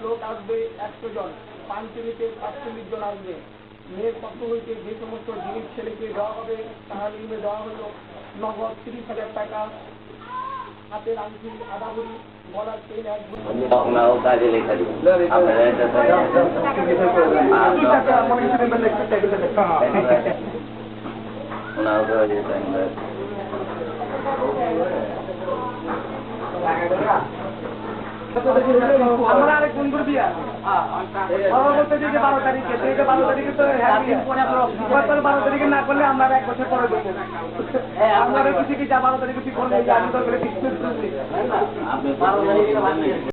লোক আসবে 100 জন, 5 মিনিটে 45 জন আসবে। মেয়ের পক্ষ হইতে যে সমস্ত জিনিস ছেলেকে দেওয়া হবে তার নিম্নে দেওয়া হলো নগদ 30,000 টাকা, হাতের আংটি আধা ভরি, গলার চেন 1 ভরি। আমরা আরেক বন্ধুর বিয়া বলতে যে 12 তারিখে, সেই 12 তারিখে তো 12 তারিখে না করলে আমরা 1 বছর পরে দেবো। আমরা কিছু কি যা 12 তারিখে ঠিক করলে আমি তো